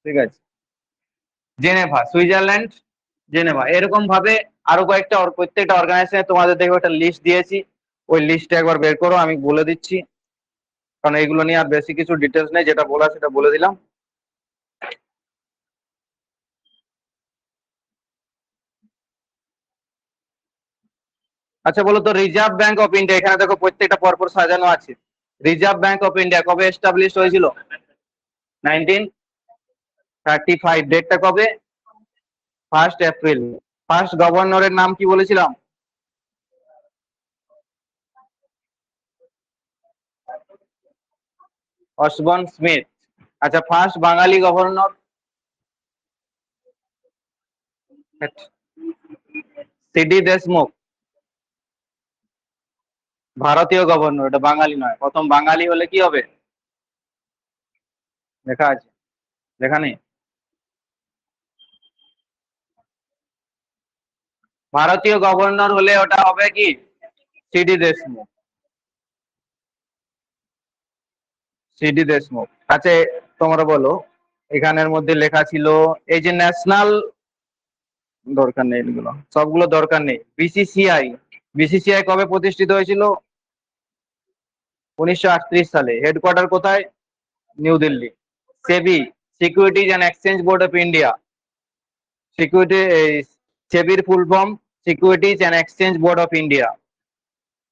ঠিক আছে, জেনেভা, সুইজারল্যান্ড, জেনেভা। এরকম ভাবে আরো কয়েকটা প্রত্যেকটা অর্গানাইজেশনে তোমাদের দেখবে একটা লিস্ট দিয়েছি, ওই লিস্টটা একবার বের করো, আমি বলে দিচ্ছি, কারণ এইগুলো নিয়ে আর বেশি কিছু ডিটেলস নেই, যেটা বলা সেটা বলে দিলাম। আচ্ছা বলো তো, রিজার্ভ ব্যাংক অফ ইন্ডিয়া, এখানে দেখো প্রত্যেকটা পরপর সাজানো আছে। রিজার্ভ ব্যাংক অফ ইন্ডিয়া কবে এস্টাবলিশ হয়েছিল? 1935। ডেটটা কবে? 1st April. ফার্স্ট গভর্নরের নাম কি বলেছিলাম? Osborne Smith. আচ্ছা, first Bangali governor? C D Deshmukh. ভারতীয় গভর্নর, এটা বাঙালি নয়। প্রথম বাঙালি হলে কি হবে? লেখা আছে, লেখা নেই? ভারতীয় গভর্নর হলে ওটা হবে কি? সিডি দেশমুখ। সিডি দেশমুখ। আচ্ছা, তোমরা বলো, এখানের মধ্যে লেখা ছিল এই যে ন্যাশনাল, দরকার নেই এগুলো, সবগুলো দরকার নেই। বিসিসিআই, বিসিসিআই কবে প্রতিষ্ঠিত হয়েছিল? 1938 সালে। হেডকোয়ার্টার কোথায়? New Delhi. SEBI, securities and exchange board of India. Security, সেবির full form securities and exchange board of India.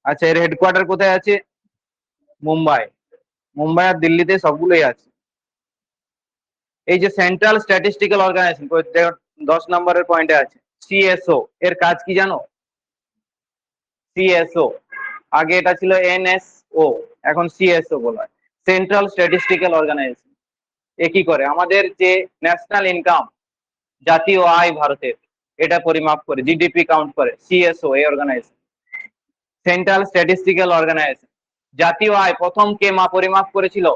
আচ্ছা, এর হেডকোয়ার্টার কোথায় আছে? মুম্বাই। মুম্বাই আর দিল্লিতে সবগুলোই আছে। এই যে সেন্ট্রাল স্ট্যাটিস্টিক্যাল অর্গানাইজেশন, 10 নম্বরের পয়েন্টে আছে, সিএসও, এর কাজ কি জানো? সিএসও, আগে এটা ছিল এনএসও, এখন সিএসও বলা হয়, সেন্ট্রাল স্ট্যাটিস্টিক্যাল অর্গানাইজেশন। এ কি করে? আমাদের যে ন্যাশনাল ইনকাম, জাতীয় আয় ভারতের, এটা পরিমাপ করে, জিডিপি কাউন্ট করে সিএসও, এই অর্গানাইজেশন, সেন্ট্রাল স্ট্যাটিস্টিক্যাল অর্গানাইজেশন। জাতীয় আয় প্রথম কে পরিমাপ করেছিল?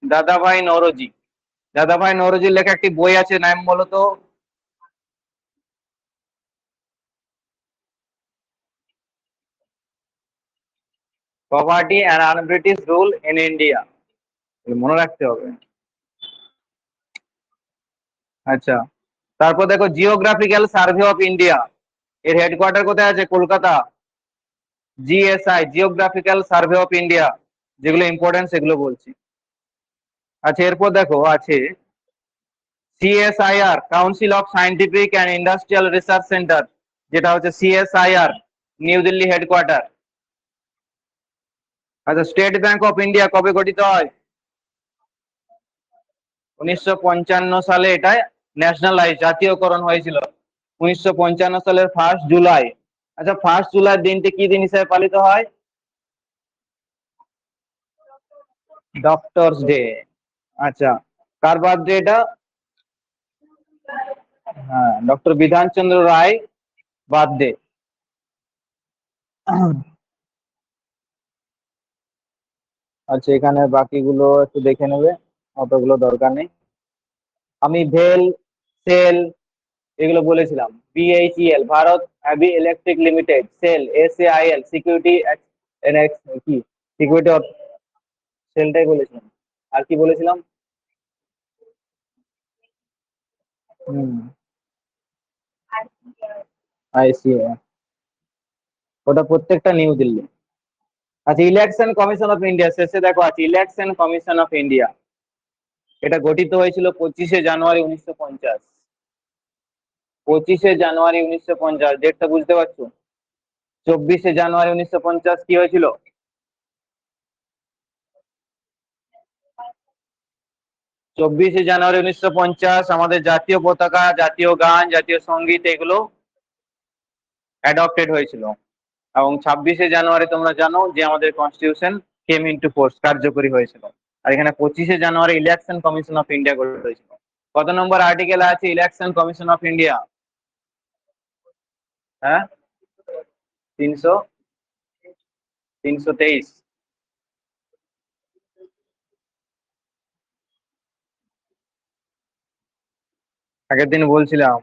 দাদাভাই নওরোজি। দাদাভাই নওরোজির লেখা একটি বই আছে, নাম বলো তো? Poverty and un-British rule in India. মনে রাখতে হবে। আচ্ছা, তারপর দেখো জিওগ্রাফিক্যাল সার্ভে অফ ইন্ডিয়া, এর হেডকোয়ার্টার কোথায় আছে? Kolkata. GSI, geographical survey of India, যেগুলো ইম্পর্টেন্ট সেগুলো বলছি। আচ্ছা, এরপর দেখো আছে CSIR, council of scientific and industrial research centre, যেটা হচ্ছে সিএসআইআর, নিউ দিল্লি হেডকোয়ার্টার। আচ্ছা, স্টেট ব্যাংক অফ ইন্ডিয়া কবে গঠিত হয়? 1955 সালে এটা ন্যাশনালাইজ, জাতীয়করণ হয়েছিল 1955 সালের 1 জুলাই। আচ্ছা, 1 জুলাই দিনটি কি দিন হিসেবে পালিত হয়? Doctors day. আচ্ছা, কার বার্থডে এটা? হ্যাঁ, ডক্টর বিধানচন্দ্র রায় বার্থডে। আচ্ছা, এখানে বাকিগুলো একটু দেখে নেবে, অতগুলো দরকার নেই। আমি ভেল, সেল, এগুলো বলেছিলাম। BHEL, Bharat heavy electric limited. SAIL, SAIL, security, কি সিকিউরিটি, সেলটাই বলেছিলাম। আর কি বলেছিলাম? হুম, আইসিএ, ওটা প্রত্যেকটা নিউ দিল্লি। আচ্ছা, ইলেকশন কমিশন অফ ইন্ডিয়া শেষে দেখো আছে ইলেকশন কমিশন অফ ইন্ডিয়া। এটা গঠিত হয়েছিল 25শে জানুয়ারি 1950। 25শে জানুয়ারি 1950, ডেটটা বুঝতে পারছো? 24শে জানুয়ারি 1950 কি হয়েছিল? 24শে জানুয়ারি 1950 আমাদের জাতীয় পতাকা, জাতীয় গান, জাতীয় সঙ্গীত এগুলো অ্যাডপ্টেড হয়েছিল। এবং 26শে জানুয়ারি তোমরা জানো যে আমাদের কনস্টিটিউশন কেম ইনটু ফোর্স, কার্যকরী হয়েছিল। আর এখানে 25শে জানুয়ারি ইলেকশন কমিশন অফ ইন্ডিয়া গঠিত হয়েছিল। কত নম্বর আর্টিকেল আছে ইলেকশন কমিশন অফ ইন্ডিয়া? হ্যাঁ, 323। আগের দিন বলছিলাম।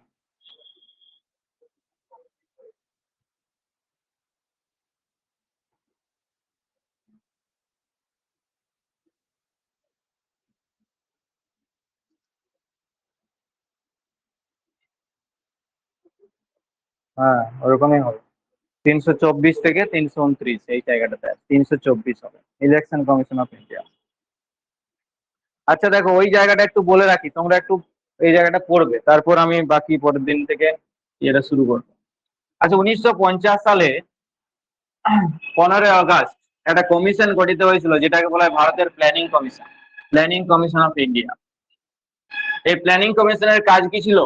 হ্যাঁ, ওরকমই হবে। 324 থেকে 329 এই জায়গাটাতে 324 হবে ইলেকশন কমিশন অফ ইন্ডিয়া। আচ্ছা দেখো, ওই জায়গাটা একটু বলে রাখি, তোমরা একটু এই জায়গাটা পড়বে, তারপর আমি বাকি পরের দিন থেকে এটা শুরু করবো। আচ্ছা, 1950 সালে 15ই আগস্ট একটা কমিশন গঠিত হয়েছিল যেটাকে বলা হয় ভারতের planning commission, planning commission of India. এই প্ল্যানিং কমিশনের কাজ কি ছিল?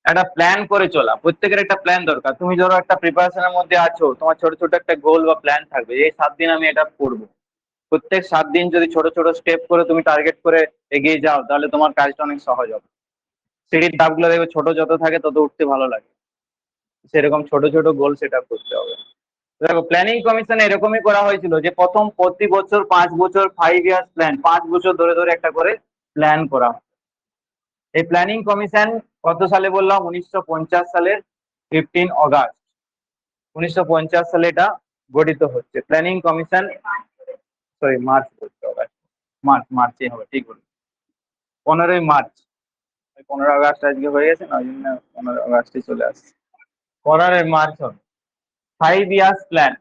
একটা প্ল্যান করে চলা, প্রত্যেকের একটা প্ল্যান দরকার। তুমি ধরো একটা প্রিপারেশনের মধ্যে আছো, তোমার ছোট ছোট একটা গোল বা প্ল্যান থাকবে, এই 7 দিন আমি এটা করবো। প্রত্যেক 7 দিন যদি ছোট ছোট স্টেপ করে তুমি টার্গেট করে এগিয়ে যাও, তাহলে তোমার কাজটা অনেক সহজ হবে। সিঁড়ির ধাপগুলো দেখবে ছোট যত থাকে তত উঠতে ভালো লাগে, সেরকম ছোট ছোট গোল সেট আপ করতে হবে। দেখো, প্ল্যানিং কমিশন এরকমই করা হয়েছিল যে প্রথম প্রতি বছর 5 বছর 5 ইয়ার্স প্ল্যান, 5 বছর ধরে ধরে একটা করে প্ল্যান করা। এই প্ল্যানিং কমিশন কত সালে বললাম? 1950 সালের 15 আগস্ট 1950 সালে এটা গঠিত হচ্ছে প্ল্যানিং কমিশন। সরি, মার্চ বলতে হবে, মার্চ মার্চে হবে, ঠিক বলছি। 15ই মার্চ। 15 আগস্ট আজকে হয়ে গেছে না, ওই জন্য 15 আগস্টে চলে আসছে। 15ই মার্চ হবে 5 ইয়ার্স প্ল্যান।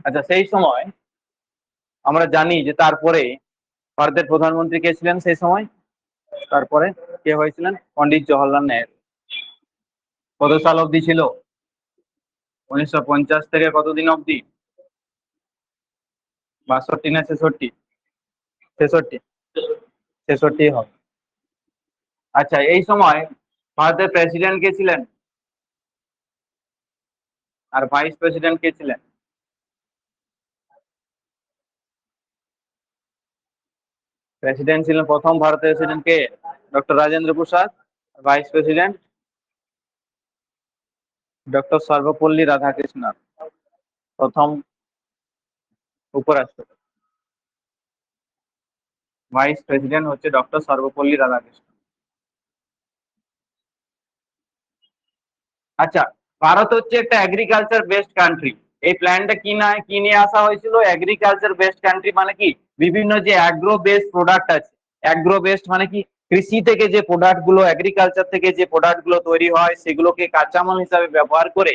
আচ্ছা, সেই সময় আমরা জানি যে তারপরে ভারতের প্রধানমন্ত্রী কে ছিলেন সেই সময়? তারপরে কে হয়েছিলেন? পন্ডিত জওহরলাল নেহেরু। কত সাল অবধি ছিল? 1950 থেকে কতদিন অবধি? 62 না 66? 66, 66 হবে। আচ্ছা, এই সময় ভারতের প্রেসিডেন্ট কে ছিলেন আর ভাইস প্রেসিডেন্ট কে ছিলেন? প্রেসিডেন্ট ছিলেন প্রথম ভারতের প্রেসিডেন্ট কে? Doctor Rajendra Prasad. Vice president doctor Sarvepalli Radhakrishnan, প্রথম উপরাষ্ট্রপতি। ভাইস প্রেসিডেন্ট হচ্ছে ডক্টর সর্বপল্লী রাধাকৃষ্ণন। আচ্ছা, ভারত হচ্ছে একটা এগ্রিকালচার বেসড কান্ট্রি। এই প্ল্যানটা কি নিয়ে আসা হয়েছিল? এগ্রিকালচার বেসড কান্ট্রি মানে কি, বিভিন্ন যে অ্যাগ্রো বেসড প্রোডাক্ট আছে, অ্যাগ্রো বেসড মানে কি, কৃষি থেকে যে প্রোডাক্ট গুলো, এগ্রিকালচার থেকে যে প্রোডাক্ট গুলো তৈরি হয় সেগুলোকে কাঁচামাল হিসাবে ব্যবহার করে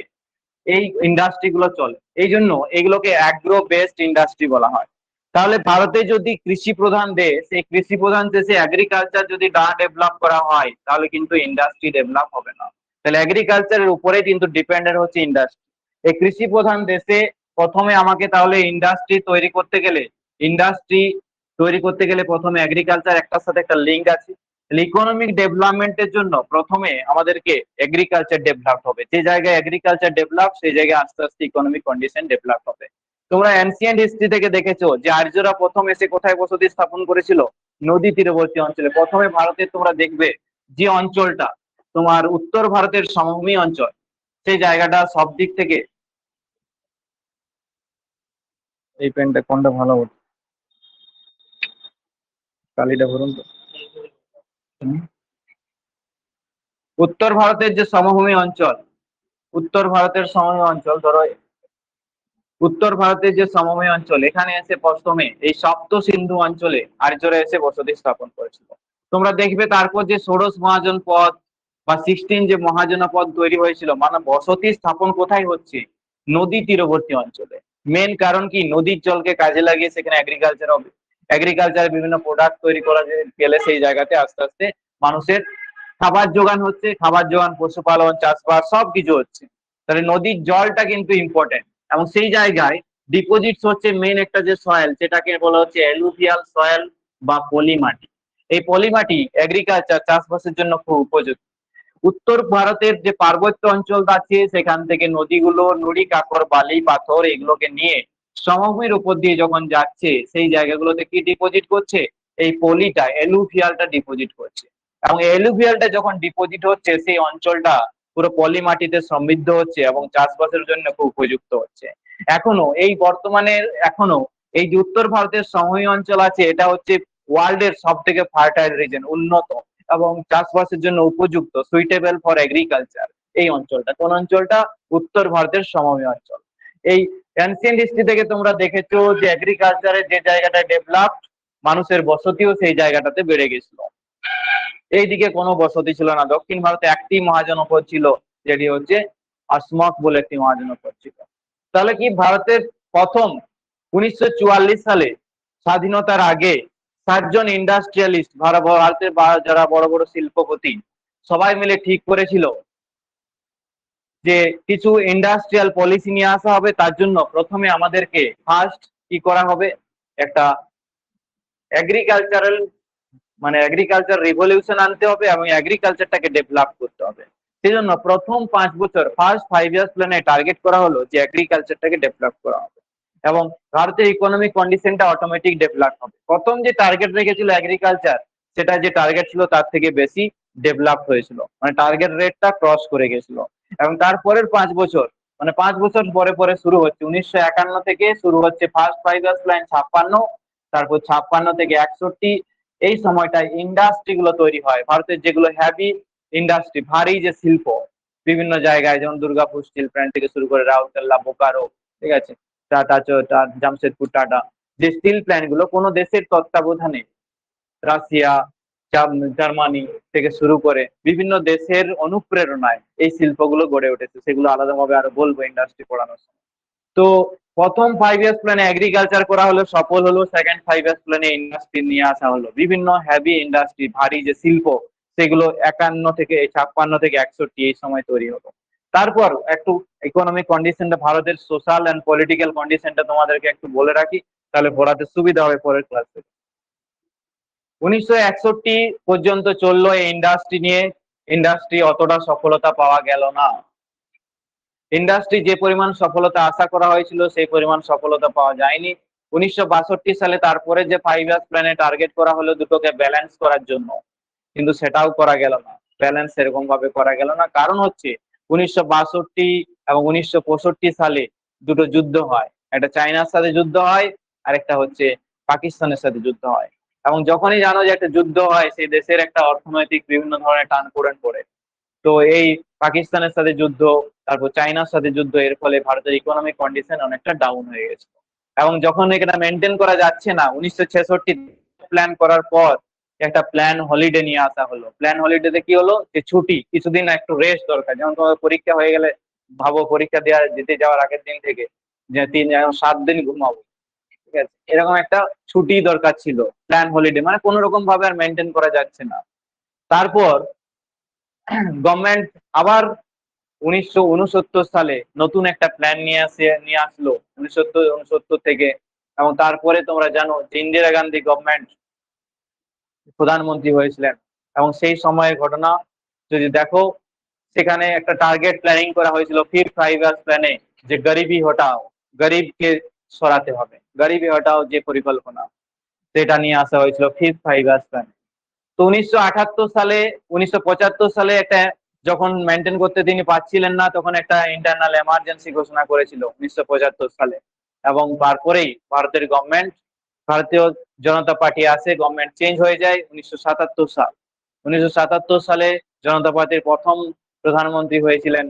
এই ইন্ডাস্ট্রি গুলো চলে। এই জন্য এগুলোকে অ্যাগ্রো বেসড ইন্ডাস্ট্রি বলা হয়। তাহলে ভারতে যদি কৃষি প্রধান দেশ, এই কৃষি প্রধান দেশে এগ্রিকালচার যদি না ডেভেলপ করা হয় তাহলে কিন্তু ইন্ডাস্ট্রি ডেভেলপ হবে না। তাহলে এগ্রিকালচারের উপরে কিন্তু ডিপেন্ডেন্ট হচ্ছে ইন্ডাস্ট্রি। এই কৃষি প্রধান দেশে প্রথমে আমাকে তাহলে ইন্ডাস্ট্রি তৈরি করতে গেলে প্রথমে এগ্রিকালচার একটার সাথে একটা লিঙ্ক আছে। ইকোনমিক ডেভেলপমেন্টের জন্য প্রথমে আমাদেরকে এগ্রিকালচার ডেভেলপ হবে। যে জায়গায় এগ্রিকালচার ডেভেলপ সেই জায়গায় আস্তে আস্তে ইকোনমিক কন্ডিশন ডেভেলপ হবে। তোমরা এনসিয়েন্ট হিস্ট্রি থেকে দেখেছো যে আর্যরা প্রথম এসে কোথায় বসতি স্থাপন করেছিল? নদী তীরবর্তী অঞ্চলে। প্রথমে ভারতের তোমরা দেখবে যে অঞ্চলটা তোমার উত্তর ভারতের সমভূমি অঞ্চল, সেই জায়গাটা সব দিক থেকে, এই পেনটা কোনটা ভালো হতো, কালিটা ভরুন তো। উত্তর ভারতের যে সমভূমি অঞ্চল, উত্তর ভারতের সমভূমি অঞ্চল ধরো, উত্তর ভারতের যে সমভূমি অঞ্চল, এখানে এসে প্রথমে এই সপ্ত সিন্ধু অঞ্চলে আর্যরা এসে বসতি স্থাপন করেছিল। তোমরা দেখবে তারপর যে ষোড়শ মহাজন পথ বা 16 যে মহাজনপদ তৈরি হয়েছিল, মানে বসতি স্থাপন কোথায় হচ্ছে? নদী তীরবর্তী অঞ্চলে। মেন কারণ কি? নদীর জলকে কাজে লাগিয়ে সেখানে এগ্রিকালচার হবে, এগ্রিকালচার বিভিন্ন প্রোডাক্ট তৈরি করা গেলে সেই জায়গাতে আস্তে আস্তে মানুষের খাবার জোগান হচ্ছে, খাবার জোগান, পশুপালন, চাষবাস সবকিছু হচ্ছে। তাহলে নদীর জলটা কিন্তু ইম্পর্টেন্ট। এবং সেই জায়গায় ডিপোজিটস হচ্ছে মেন একটা যে সয়েল, সেটাকে বলা হচ্ছে অ্যালুভিয়াল সয়েল বা পলি মাটি। এই পলি মাটি এগ্রিকালচার চাষবাসের জন্য খুব উপযুক্ত। উত্তর ভারতের যে পার্বত্য অঞ্চল আছে সেখান থেকে নদীগুলো নুড়ি, কাকর, বালি, পাথর এগুলোকে নিয়ে সমভূমির উপর দিয়ে যখন যাচ্ছে, সেই জায়গাগুলোতে কি ডিপোজিট করছে? এই পলিটা, এলুভিয়ালটা ডিপোজিট করছে। এবং এলুভিয়ালটা যখন ডিপোজিট হচ্ছে, সেই অঞ্চলটা পুরো পলি মাটিতে সমৃদ্ধ হচ্ছে এবং চাষবাসের জন্য খুব উপযুক্ত হচ্ছে। এখনো এই বর্তমানে এখনো এই যে উত্তর ভারতের সমভূমি অঞ্চল আছে, এটা হচ্ছে ওয়ার্ল্ড এর সব থেকে ফার্টাইল রিজন, উন্নত এবং চাষবাসের জন্য উপযুক্ত, সুইটেবল ফর এগ্রিকালচার। এই অঞ্চলটা কোন অঞ্চলটা? উত্তর ভারতের সমভূমি অঞ্চল। এই এনসিয়েন্ট হিস্ট্রি থেকে তোমরা দেখেছো যে এগ্রিকালচারের যে জায়গাটা ডেভেলপড, মানুষের বসতিও সেই জায়গাটাতে বেড়ে গেছিল। এইদিকে কোনো বসতি ছিল না। দক্ষিণ ভারতে একটি মহাজনপদ ছিল, যেটি হচ্ছে অসমক বলে একটি মহাজনপদ ছিল। তাহলে কি ভারতের প্রথম 1944 সালে স্বাধীনতার আগে 7 জন ইন্ডাস্ট্রিয়ালিস্ট, ভারতের যারা বড় বড় শিল্পপতি, সবাই মিলে ঠিক করেছিল যে কিছু ইন্ডাস্ট্রিয়াল পলিসি নিয়ে আসা হবে। তার জন্য প্রথমে আমাদেরকে ফার্স্ট কি করা হবে? একটা এগ্রিকালচারাল, মানে এগ্রিকালচার রিভলিউশন আনতে হবে এবং এগ্রিকালচারটাকে ডেভেলপ করতে হবে। সেই জন্য প্রথম 5 বছর, ফার্স্ট 5 ইয়ার্স প্ল্যানে টার্গেট করা হলো যে এগ্রিকালচারটাকে ডেভেলপ করা হবে এবং ভারতের ইকোনমিক কন্ডিশনটা অটোমেটিক ডেভেলপ হবে। প্রথম যে টার্গেট রেখেছিল এগ্রিকালচার, সেটা যে টার্গেট ছিল তার থেকে বেশি ডেভেলপ হয়েছিল, মানে টার্গেট রেটটা ক্রস করে গেছিল। এবং তারপরের 5 বছর, মানে 5 বছর পরে পরে শুরু হচ্ছে 1951 থেকে শুরু হচ্ছে ফার্স্ট 5 ইয়ার্স প্ল্যান 56, তারপর 56 থেকে 61। এই সময়টায় ইন্ডাস্ট্রি গুলো তৈরি হয় ভারতের, যেগুলো হ্যাভি ইন্ডাস্ট্রি, ভারী যে শিল্প বিভিন্ন জায়গায়, যেমন দুর্গাপুর স্টিল প্ল্যান্ট থেকে শুরু করে রাউরকেল্লা, বোকারো, ঠিক আছে, টাটা, জামশেদপুর টাটা, যে স্টিল প্ল্যান্ট গুলো কোনো দেশের তত্ত্বাবধানে, রাশিয়া, জার্মানি থেকে শুরু করে বিভিন্ন দেশের অনুপ্রেরণায় এই শিল্পগুলো গড়ে উঠেছে। সেগুলো আলাদাভাবে আরো বলবো ইন্ডাস্ট্রি পড়ানোর সময়। তো প্রথম 5 ইয়ার্স প্ল্যানে এগ্রিকালচার করা হলো, সফল হলো। সেকেন্ড 5 ইয়ার্স প্ল্যানে ইন্ডাস্ট্রি নিয়ে আসা হলো, বিভিন্ন হ্যাভি ইন্ডাস্ট্রি, ভারী যে শিল্প, সেগুলো 51 থেকে 56 থেকে 61 এই সময় তৈরি হলো। তারপর একটু ইকোনমিক কন্ডিশনটা, ভারতের সোশ্যাল এন্ড পলিটিক্যাল কন্ডিশনটা তোমাদেরকে একটু বলে রাখি, তাহলে পড়াতে সুবিধা হবে পরের ক্লাসে। 1961 পর্যন্ত চললো এই ইন্ডাস্ট্রি নিয়ে। ইন্ডাস্ট্রি অতটা সফলতা পাওয়া গেল না। ইন্ডাস্ট্রি যে পরিমাণ সফলতা আশা করা হয়েছিল সেই পরিমাণ সফলতা পাওয়া যায়নি। 1962 সালে তারপরে যে 5 ইয়ার্স প্ল্যানে টার্গেট করা হলো দুটোকে ব্যালেন্স করার জন্য, কিন্তু সেটাও করা গেল না। ব্যালেন্স সেরকম ভাবে করা গেল না, কারণ হচ্ছে 1962 এবং 1965 সালে দুটো যুদ্ধ হয়। একটা চায়নার সাথে যুদ্ধ হয়, আর একটা হচ্ছে পাকিস্তানের সাথে যুদ্ধ হয়। এবং যখনই জানো যে একটা যুদ্ধ হয়, সেই দেশের একটা অর্থনৈতিক বিভিন্ন ধরনের টানাপোড়েন পড়ে। তো এই পাকিস্তানের সাথে যুদ্ধ, তারপর চায়নার সাথে যুদ্ধ, এর ফলে ভারতের ইকোনমিক কন্ডিশন অনেকটা ডাউন হয়ে গেছে। এবং যখন এটা মেনটেন করা যাচ্ছে না, 1966 প্ল্যান করার পর একটা প্ল্যান হলিডে নিয়ে আসা হলো। প্ল্যান হলিডেতে কি হলো, যে ছুটি, কিছুদিন একটু রেস্ট দরকার। যেমন তোমার পরীক্ষা হয়ে গেলে, ভাবো পরীক্ষা দেওয়া যেতে যাওয়ার আগের দিন থেকে যে 7 দিন ঘুমাবো, ঠিক আছে, এরকম একটা ছুটি দরকার ছিল। প্ল্যান হলিডে মানে কোনো রকম ভাবে আর মেনটেন করা যাচ্ছে না। তারপর গভর্নমেন্ট আবার 1969 সালে নতুন একটা প্ল্যান নিয়ে আসলো 1969 থেকে। এবং তারপরে তোমরা জানো যে ইন্দিরা গান্ধী গভর্নমেন্ট প্রধানমন্ত্রী হয়েছিলেন। এবং সেই সময়ের ঘটনা যদি দেখো, সেখানে একটা টার্গেট প্ল্যানিং করা হয়েছিল ফিফথ 5 ইয়ার্স প্ল্যানে, যে গরিবি হটাও, গরিবকে সরাতে হবে, গরিবি হটাও যে পরিকল্পনা, সেটা নিয়ে আসা হয়েছিল ফিফথ 5 ইয়ার্স প্ল্যানে। তো 1978 সালে, 1975 সালে একটা, যখন মেনটেন করতে তিনি পারছিলেন না, তখন একটা ইন্টারনাল এমার্জেন্সি ঘোষণা করেছিল 1975 সালে। এবং তারপরেই ভারতের গভর্নমেন্ট, ভারতীয় জনতা পার্টি আসে, গভর্নমেন্ট চেঞ্জ হয়ে যায় 1977 সাল। 1977 সালে জনতা পার্টির প্রথম প্রধানমন্ত্রী হয়েছিলেন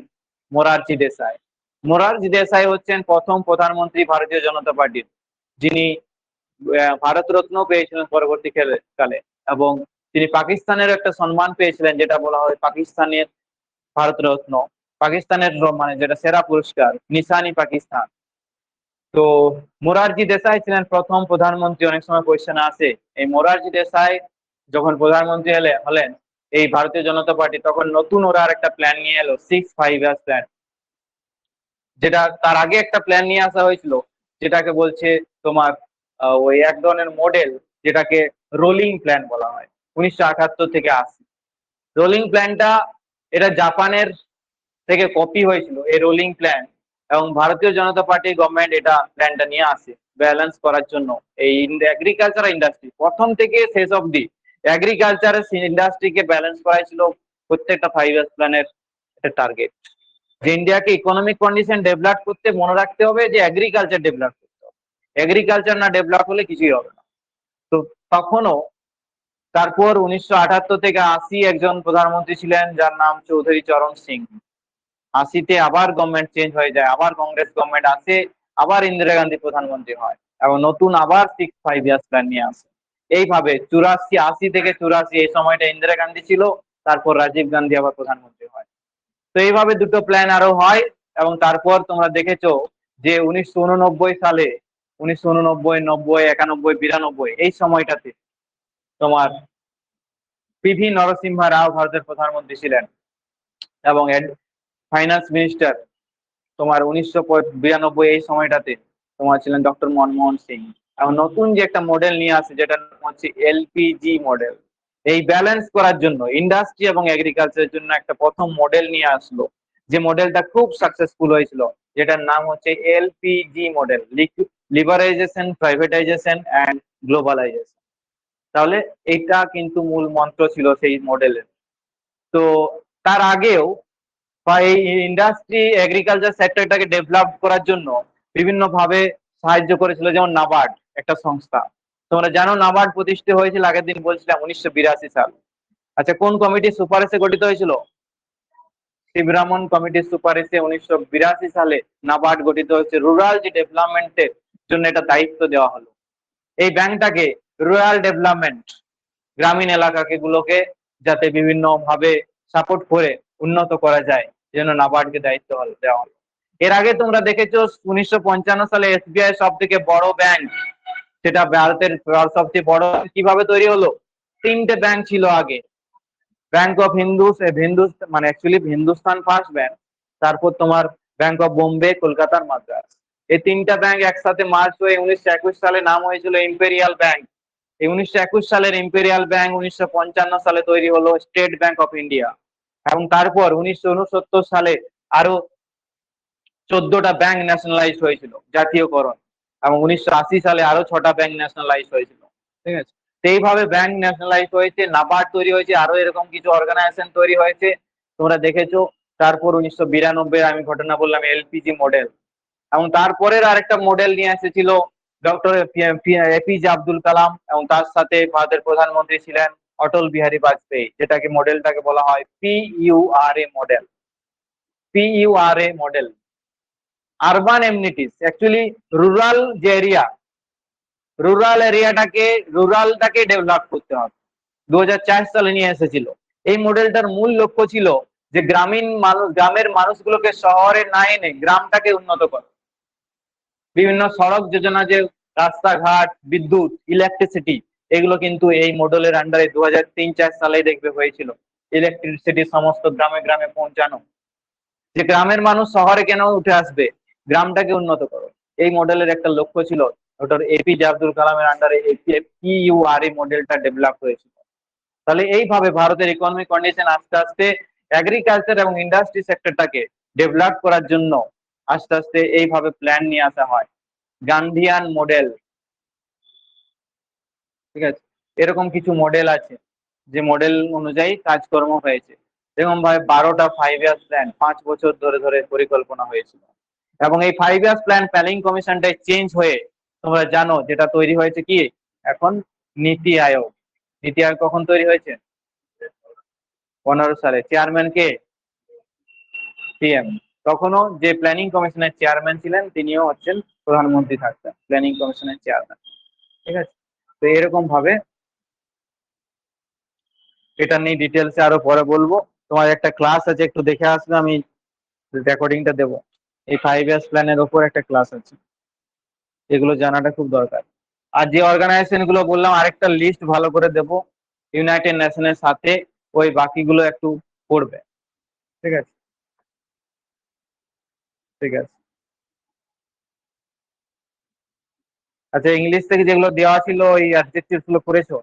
মোরারজি দেশাই। মোরারজি দেশাই হচ্ছেন প্রথম প্রধানমন্ত্রী ভারতীয় জনতা পার্টির, যিনি ভারত রত্ন পেয়েছিলেন পরবর্তী কালে। এবং তিনি পাকিস্তানের একটা সম্মান পেয়েছিলেন, যেটা বলা হয় পাকিস্তানের ভারতরত্ন, পাকিস্তানের মানে যেটা সেরা পুরস্কার নিশানি পাকিস্তান। তো মোরারজি দেশাই ছিলেন প্রথম প্রধানমন্ত্রী, অনেক সময় কোয়েশ্চেন আসে এই মোরারজি দেশাই যখন প্রধানমন্ত্রী হলেন এই ভারতীয় জনতা পার্টি, তখন নতুন ওরা আর একটা প্ল্যান নিয়ে এলো 6 5 ইয়ার্স প্ল্যান, যেটা তার আগে একটা প্ল্যান নিয়ে আসা হয়েছিল, যেটাকে বলছে তোমার ওই এক ধরনের মডেল, যেটাকে রোলিং প্ল্যান বলা হয়, 1978 থেকে 80। রোলিং প্ল্যানটা এটা জাপানের থেকে কপি হয়েছিল এই রোলিং প্ল্যান, এবং ভারতীয় জনতা পার্টি গভর্নমেন্ট এটা প্ল্যানটা নিয়ে আসে ব্যালেন্স করার জন্য এই এগ্রিকালচার ইন্ডাস্ট্রি, প্রথম থেকে শেষ অবধি এগ্রিকালচার ইন্ডাস্ট্রিকে ব্যালেন্স করাই ছিল প্রত্যেকটা 5 ইয়ার্স প্ল্যানের একটা টার্গেট। যে ইন্ডিয়াকে ইকোনমিক কন্ডিশন ডেভেলপ করতে মনে রাখতে হবে যে এগ্রিকালচার ডেভেলপ করতে হবে, এগ্রিকালচার না ডেভেলপ হলে কিছুই হবে না। তো তখনও তারপর 1978 থেকে 80 একজন প্রধানমন্ত্রী ছিলেন যার নাম চৌধুরী চরণ সিং। 80-তে আবার গভর্নমেন্ট চেঞ্জ হয়ে যায়, আবার কংগ্রেস গভর্নমেন্ট আসে, আবার ইন্দিরা গান্ধী প্রধানমন্ত্রী হয় এবং নতুন আবার 6 5 ইয়ার্স প্ল্যান নিয়ে আসে। এইভাবে 80 থেকে 84 এই সময়টা ইন্দিরা গান্ধী ছিল, তারপর রাজীব গান্ধী আবার প্রধানমন্ত্রী হয়। তো এইভাবে দুটো প্ল্যান আরো হয়, এবং তারপর তোমরা দেখেছো যে 1989 সালে 1989 90 91 92 এই সময়টাতে তোমার পিভি নরসিংহ রাও ভারতের প্রধানমন্ত্রী ছিলেন, এবং ফাইন্যান্স মিনিস্টার তোমার 1992 এই সময়টাতে তোমার ছিলেন ডক্টর মনমোহন সিং। এবং নতুন যে একটা মডেল নিয়ে আসে যেটার নাম হচ্ছে এলপিজি মডেল, এই ব্যালেন্স করার জন্য ইন্ডাস্ট্রি এবং এগ্রিকালচারের জন্য একটা প্রথম মডেল নিয়ে আসলো, যে মডেলটা খুব সাকসেসফুল হয়েছিল, যেটার নাম হচ্ছে LPG model, liberalisation, privatisation and globalisation. তাহলে এটা কিন্তু মূল মন্ত্র ছিল সেই মডেলের। তো তার আগেও বা এই ইন্ডাস্ট্রি এগ্রিকালচার সেক্টরটাকে ডেভেলপ করার জন্য বিভিন্ন ভাবে সাহায্য করেছিল, যেমন নাবার্ড একটা সংস্থা। তোমরা জানো নাবার্ড প্রতিষ্ঠিত হয়েছিল, আগের দিন বলছিলাম 1982 সাল। আচ্ছা, কোন কমিটির সুপারিশে গঠিত হয়েছিল? শিবরামন কমিটির সুপারিশে 1982 সালে নাবার্ড গঠিত হয়েছে। রুরাল যে ডেভেলপমেন্টের জন্য এটা দায়িত্ব দেওয়া হলো। এই ব্যাংকটাকে রুরাল ডেভেলপমেন্ট, গ্রামীণ এলাকাকে গুলোকে যাতে বিভিন্ন ভাবে সাপোর্ট করে উন্নত করা যায়, যেন নাবার্ডকে দায়িত্ব দেওয়া হলো। এর আগে তোমরা দেখেছো 1955 সালে এসবিআই সব থেকে বড় ব্যাংক, সেটা ভারতের সবচেয়ে বড় কিভাবে তৈরি হলো? 3টে ব্যাংক ছিল আগে, ব্যাংক অফ মানে অ্যাকচুয়ালি হিন্দুস্তান ফার্স্ট ব্যাংক, তারপর তোমার ব্যাংক অফ বোম্বে, কলকাতার মাদ্রাস। এই 3টা ব্যাংক একসাথে মার্চ হয়ে 1921 সালে নাম হয়েছিল ইম্পেরিয়াল ব্যাংক। এই 1921 সালের ইম্পেরিয়াল ব্যাংক 1955 সালে তৈরি হলো স্টেট ব্যাংক অফ ইন্ডিয়া, এবং তারপর 1969 সালে আরো 14টা ব্যাংক ন্যাশনালাইজ হয়েছিল, জাতীয়করণ, এবং 1980 সালে আরো 6টা ব্যাংক ন্যাশনালাইজ হয়েছিল। ঠিক আছে, এইভাবে ব্যাংক ন্যাশনালাইজ হয়েছে, নাবার্ড তৈরি হয়েছে, আরো এরকম কিছু অর্গানাইজেশন তৈরি হয়েছে, তোমরা দেখেছো। তারপর 1992 আমি ঘটনা বললাম এলপিজি মডেল, এবং তারপরের আরেকটা মডেল নিয়ে এসেছিল ডক্টর এপিজে আব্দুল কালাম, এবং তার সাথে ভারতের প্রধানমন্ত্রী ছিলেন অটল বিহারী বাজপেয়ী, যেটাকে মডেলটাকে বলা হয় PURA model. PURA model urban amenities, actually rural যে এরিয়া, রুরাল এরিয়াটাকে রুরালটাকে ডেভেলপ করতে হবে, 2004 সালে নিয়ে এসেছিল। এই মডেলটার মূল লক্ষ্য ছিল যে গ্রামের মানুষগুলোকে শহরে না এনে গ্রামটাকে উন্নত করা। বিভিন্ন সড়ক যোজনা, যে রাস্তাঘাট, বিদ্যুৎ, ইলেকট্রিসিটি, এগুলো কিন্তু এই মডেলের আন্ডারে 2003-4 সালে দেখবে হয়েছিল। ইলেকট্রিসিটি সমস্ত গ্রামে গ্রামে পৌঁছানো, যে গ্রামের মানুষ শহরে কেন উঠে আসবে, গ্রামটাকে উন্নত করো, এই মডেলের একটা লক্ষ্য ছিল। ডক্টর এপিজে আব্দুল কালামের আন্ডারে পিইউআরএ মডেলটা ডেভেলপ হয়েছিল। তাহলে এইভাবে ভারতের ইকোনমিক কন্ডিশন আস্তে আস্তে এগ্রিকালচার এবং ইন্ডাস্ট্রি সেক্টরটাকে ডেভেলপ করার জন্য আস্তে আস্তে এইভাবে প্ল্যান নিয়ে আসা হয়, গান্ধিয়ান মডেল। ঠিক আছে, এরকম কিছু মডেল আছে যে মডেল অনুযায়ী কাজকর্ম হয়েছে। যেমন ভাবে 12টা 5 ইয়ার্স প্ল্যান 5 বছর ধরে ধরে পরিকল্পনা হয়েছিল, এবং এই 5 ইয়ার্স প্ল্যানিং কমিশনটাই চেঞ্জ হয়ে তোমরা জানো যেটা তৈরি হয়েছে কি এখন নীতি আয়োগ। নীতি আয়োগ কখন তৈরি হয়েছে? 15 সালে। চেয়ারম্যান কে? পিএম। তখনও যে প্ল্যানিং কমিশনের চেয়ারম্যান ছিলেন তিনিও হচ্ছেন প্রধানমন্ত্রী থাকতেন, প্ল্যানিং কমিশনের চেয়ারম্যান। ঠিক আছে, তো এরকম ভাবে এটা নিয়ে ডিটেলসে আরো পরে বলবো। তোমার একটা ক্লাস আছে, একটু দেখে আসবে, আমি রেকর্ডিংটা দেবো। এই 5 ইয়ার্স প্ল্যানের ওপর একটা ক্লাস আছে, এগুলো জানাটা খুব দরকার। আর যে অর্গানাইজেশন গুলো বললাম আরেকটা লিস্ট ভালো করে দেবো ইউনাইটেড নেশনের সাথে, ওই বাকিগুলো একটু পড়বে। ঠিক আছে, ঠিক আছে। আচ্ছা, ইংলিশ থেকে যেগুলো দেওয়া ছিল ওই অ্যাডজেক্টিভস গুলো করেছো?